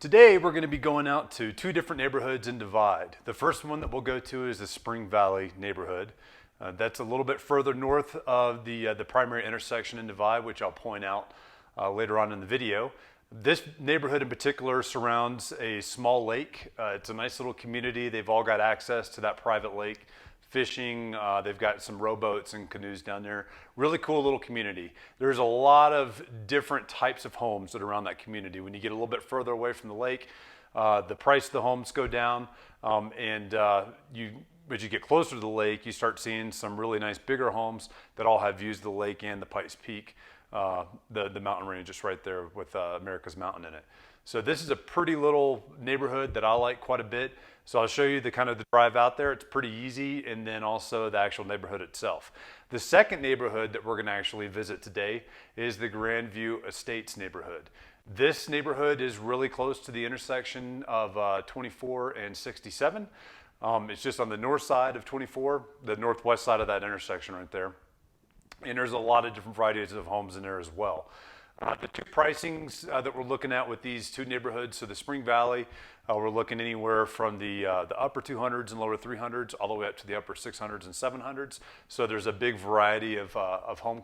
Today we're going to be going out to two different neighborhoods in Divide. The first one that we'll go to is the Spring Valley neighborhood. That's a little bit further north of the primary intersection in Divide, which I'll point out later on in the video. This neighborhood in particular surrounds a small lake. It's a nice little community. They've all got access to that private lake. Fishing, they've got some rowboats and canoes down there. Really cool little community. There's a lot of different types of homes that are around that community. When you get a little bit further away from the lake, the price of the homes go down, as you get closer to the lake, you start seeing some really nice bigger homes that all have views of the lake and the Pike's Peak, the mountain range just right there with America's Mountain in it. So this is a pretty little neighborhood that I like quite a bit. So I'll show you the drive out there. It's pretty easy, and then also the actual neighborhood itself. The second neighborhood that we're going to actually visit today is the Grandview Estates neighborhood. This neighborhood is really close to the intersection of 24 and 67. It's just on the north side of 24, the northwest side of that intersection right there. And there's a lot of different varieties of homes in there as well. The two pricings that we're looking at with these two neighborhoods, so the Spring Valley, we're looking anywhere from the upper 200s and lower 300s all the way up to the upper 600s and 700s. So there's a big variety of home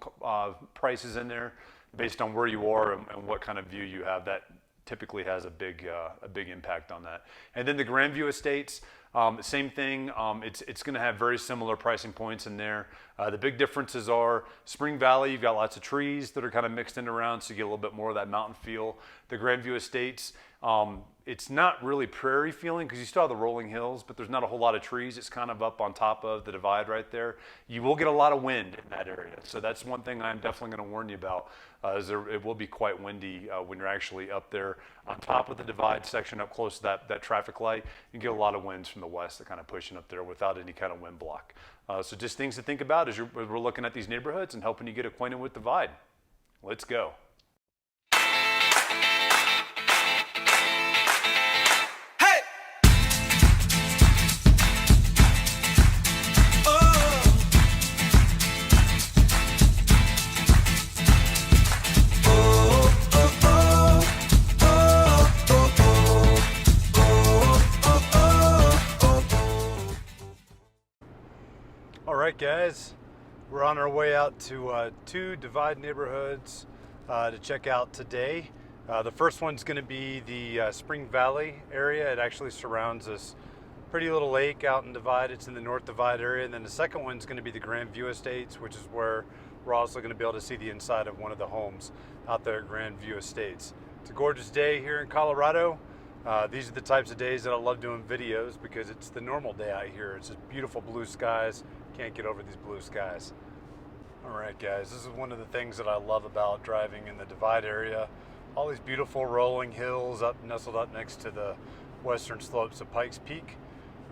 prices in there based on where you are and what kind of view you have. That typically has a big impact on that. And then the Grandview Estates, same thing. It's going to have very similar pricing points in there. The big differences are Spring Valley, you've got lots of trees that are kind of mixed in around, so you get a little bit more of that mountain feel. The Grandview Estates, it's not really prairie feeling because you still have the rolling hills, but there's not a whole lot of trees. It's kind of up on top of the divide right there. You will get a lot of wind in that area, so that's one thing I'm definitely going to warn you about. It will be quite windy when you're actually up there on top of the divide section up close to that traffic light. You get a lot of winds from the west that kind of pushing up there without any kind of wind block. So just things to think about as we're looking at these neighborhoods and helping you get acquainted with Divide. Let's go. Alright guys, we're on our way out to two Divide neighborhoods to check out today. The first one's going to be the Spring Valley area. It actually surrounds this pretty little lake out in Divide. It's in the North Divide area. And then the second one's going to be the Grandview Estates, which is where we're also going to be able to see the inside of one of the homes out there at Grandview Estates. It's a gorgeous day here in Colorado. These are the types of days that I love doing videos because it's the normal day out here. It's just beautiful blue skies. Can't get over these blue skies. All right guys, this is one of the things that I love about driving in the Divide area. All these beautiful rolling hills nestled up next to the western slopes of Pike's Peak,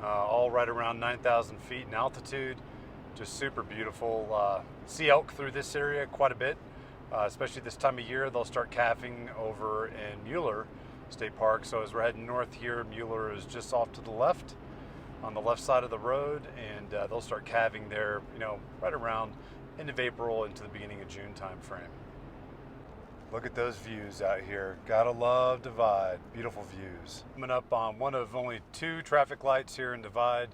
all right around 9,000 feet in altitude. Just super beautiful. See elk through this area quite a bit, especially this time of year. They'll start calving over in Mueller State Park. So as we're heading north here, Mueller is just off to the left on the left side of the road, and they'll start calving there, right around end of April into the beginning of June time frame. Look at those views out here. Gotta love Divide. Beautiful views. Coming up on one of only two traffic lights here in Divide.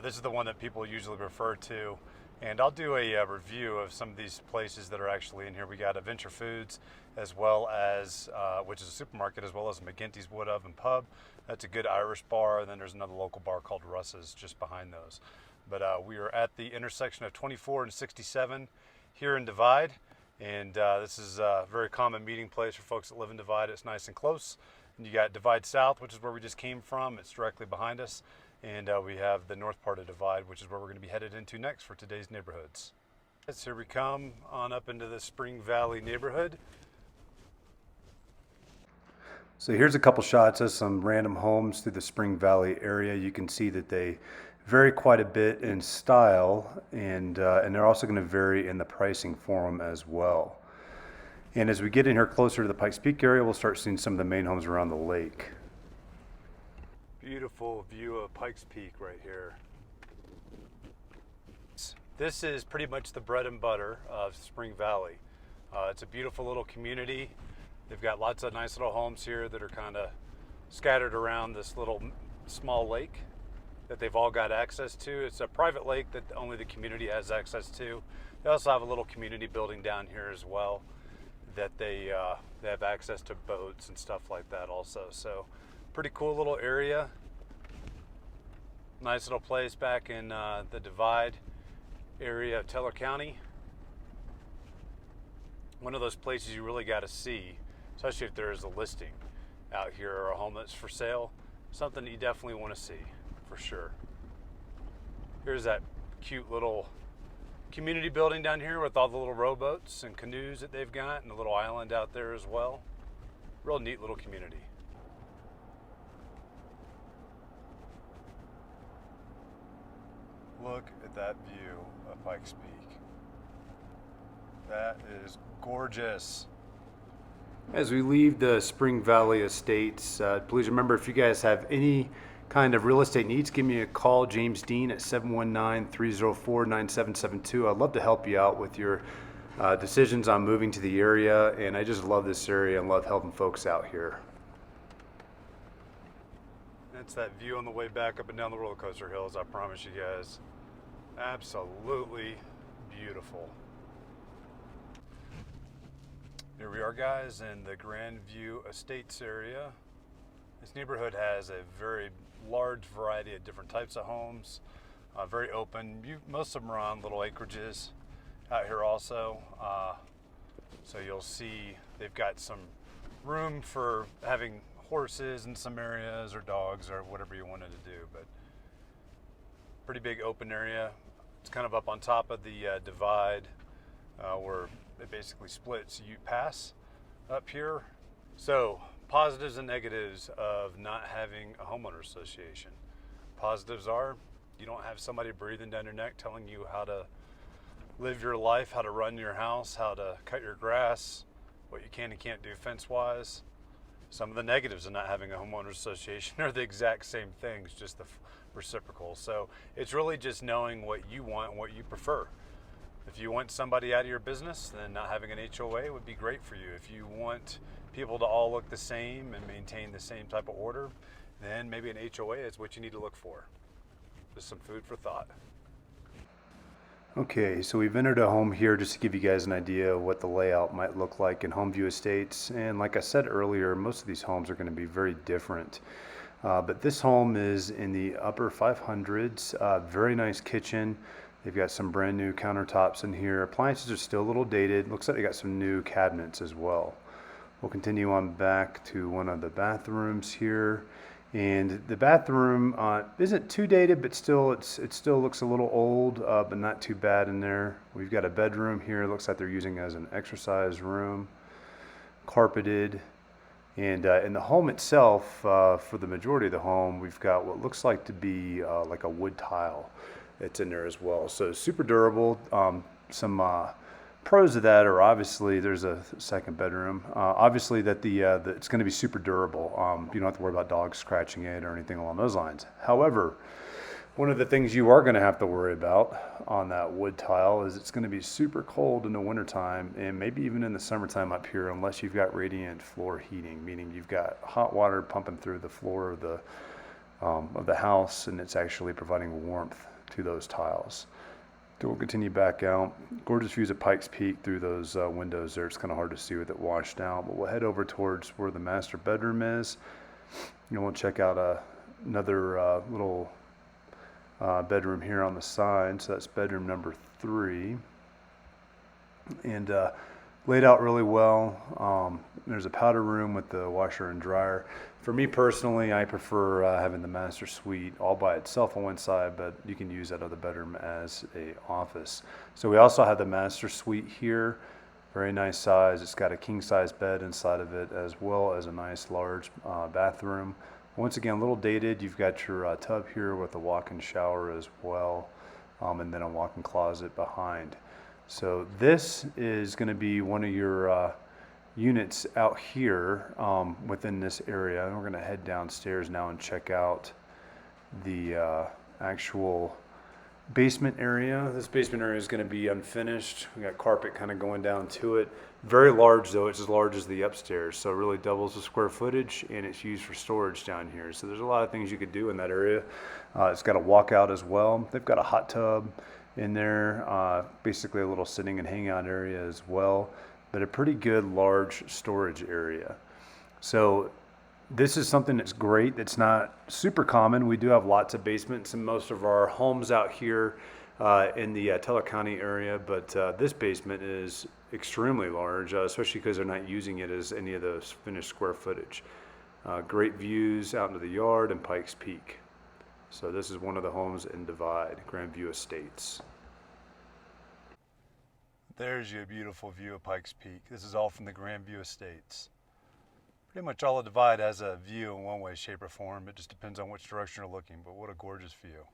This is the one that people usually refer to, and I'll do a review of some of these places that are actually in here. We got Adventure Foods, as well as which is a supermarket, as well as McGinty's Wood Oven Pub. That's a good Irish bar, and then there's another local bar called Russ's just behind those. But we are at the intersection of 24 and 67 here in Divide, and this is a very common meeting place for folks that live in Divide. It's nice and close. And you got Divide South, which is where we just came from. It's directly behind us. And we have the north part of Divide, which is where we're going to be headed into next for today's neighborhoods. So here we come on up into the Spring Valley neighborhood. So here's a couple shots of some random homes through the Spring Valley area. You can see that they vary quite a bit in style, and they're also going to vary in the pricing for them as well. And as we get in here closer to the Pikes Peak area, we'll start seeing some of the main homes around the lake. Beautiful view of Pikes Peak right here. This is pretty much the bread and butter of Spring Valley. It's a beautiful little community. They've got lots of nice little homes here that are kind of scattered around this little small lake that they've all got access to. It's a private lake that only the community has access to. They also have a little community building down here as well that they have access to boats and stuff like that also. So pretty cool little area. Nice little place back in the Divide area of Teller County. One of those places you really got to see, especially if there is a listing out here or a home that's for sale. Something you definitely want to see for sure. Here's that cute little community building down here with all the little rowboats and canoes that they've got, and a little island out there as well. Real neat little community. Look at that view of Pikes Peak. That is gorgeous. As we leave the Spring Valley Estates, please remember, if you guys have any kind of real estate needs, give me a call, James Dean, at 719-304-9772. I'd love to help you out with your decisions on moving to the area, and I just love this area and love helping folks out here. That's that view on the way back up and down the roller coaster hills, I promise you guys. Absolutely beautiful. Here we are, guys, in the Grandview Estates area. This neighborhood has a very large variety of different types of homes, very open. Most of them are on little acreages out here also. So you'll see they've got some room for having horses in some areas, or dogs, or whatever you wanted to do, but pretty big open area. It's kind of up on top of the Divide where it basically splits. You pass up here. So positives and negatives of not having a homeowner association. Positives are you don't have somebody breathing down your neck telling you how to live your life, how to run your house, how to cut your grass, what you can and can't do fence-wise. Some of the negatives of not having a homeowner association are the exact same things, just the reciprocal. So it's really just knowing what you want and what you prefer. If you want somebody out of your business, then not having an HOA would be great for you. If you want people to all look the same and maintain the same type of order, then maybe an HOA is what you need to look for. Just some food for thought. Okay, so we've entered a home here just to give you guys an idea of what the layout might look like in Homeview Estates. And like I said earlier, most of these homes are going to be very different. But this home is in the upper 500s, very nice kitchen. They've got some brand new countertops in here. Appliances are still a little dated. Looks like they got some new cabinets as well. We'll continue on back to one of the bathrooms here. And the bathroom isn't too dated, but still it still looks a little old, but not too bad in there. We've got a bedroom here. Looks like they're using it as an exercise room, carpeted. And in the home itself, for the majority of the home, we've got what looks like to be like a wood tile that's in there as well. So super durable. Some pros of that are obviously there's a second bedroom. Obviously that it's going to be super durable. You don't have to worry about dogs scratching it or anything along those lines. However, one of the things you are going to have to worry about on that wood tile is it's going to be super cold in the wintertime and maybe even in the summertime up here, unless you've got radiant floor heating, meaning you've got hot water pumping through the floor of the house, and it's actually providing warmth to those tiles. We'll continue back out. Gorgeous views of Pikes Peak through those windows there. It's kind of hard to see with it washed out, but we'll head over towards where the master bedroom is. And we'll check out another little bedroom here on the side. So that's bedroom number 3. And laid out really well. There's a powder room with the washer and dryer. For me personally, I prefer having the master suite all by itself on one side, but you can use that other bedroom as a office. So we also have the master suite here. Very nice size. It's got a king size bed inside of it, as well as a nice large bathroom. Once again, a little dated. You've got your tub here with a walk-in shower as well, and then a walk-in closet behind. So this is going to be one of your units out here within this area. And we're going to head downstairs now and check out the actual basement area. This basement area is going to be unfinished. We got carpet kind of going down to it. Very large though, it's as large as the upstairs, so it really doubles the square footage, and it's used for storage down here. So there's a lot of things you could do in that area. It's got a walkout as well. They've got a hot tub in there, basically a little sitting and hangout area as well, but a pretty good large storage area. So this is something that's great. It's not super common. We do have lots of basements in most of our homes out here in the Teller County area, but this basement is extremely large, especially because they're not using it as any of the finished square footage. Great views out into the yard and Pike's Peak. So this is one of the homes in Divide, Grandview Estates. There's your beautiful view of Pike's Peak. This is all from the Grandview Estates. Pretty much all of Divide has a view in one way, shape, or form. It just depends on which direction you're looking, but what a gorgeous view.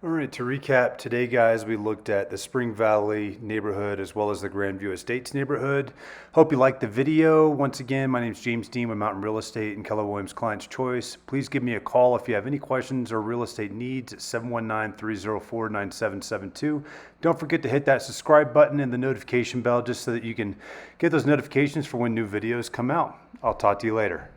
All right, to recap today, guys, we looked at the Spring Valley neighborhood as well as the Grandview Estates neighborhood. Hope you liked the video. Once again, my name is James Dean with Mountain Real Estate and Keller Williams Client's Choice. Please give me a call if you have any questions or real estate needs at 719-304-9772. Don't forget to hit that subscribe button and the notification bell just so that you can get those notifications for when new videos come out. I'll talk to you later.